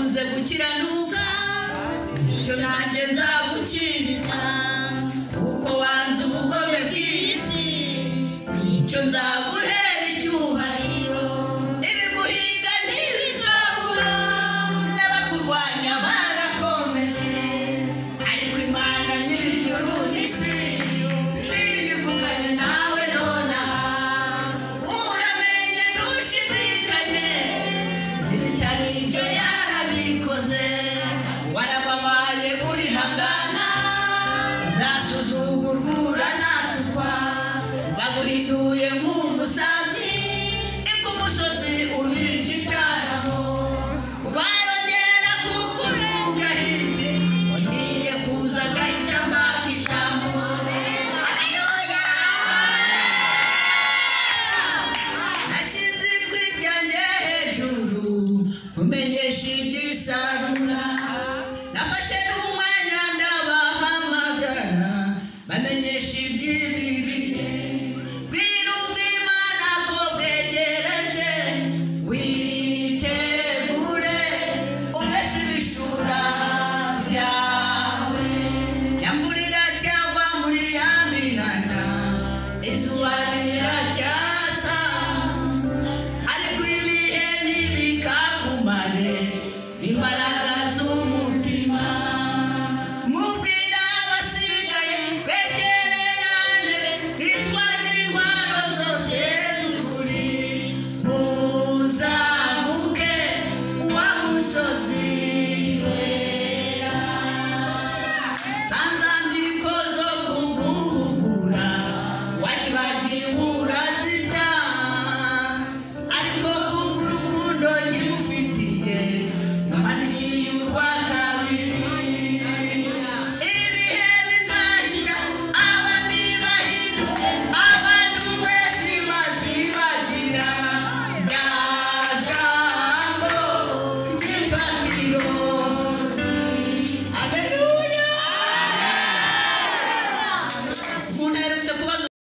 wakunze gukiranuka icyo nanjye nzagukiriza kuko wanze ubugome bw'isi icyo nzaguhera icyubahiro ibiguhiga ntibizabura n'abakurwanya barakomeje ariko Imana nyir'ijuru n'isi niyivuganye nawe nonaha uramenye ntushidikanye ibitari ibyo yarabikoze warababaye urihangana urasuzugurwa uranatukwa baguhinduye nk'umusazi ikumusozi uri igitaramo barongera kukurenga hirya ugiye kuza agahita mbaka ijambo haleluya nashyize ijwi ryanjye hejuru umenyesha igisaruro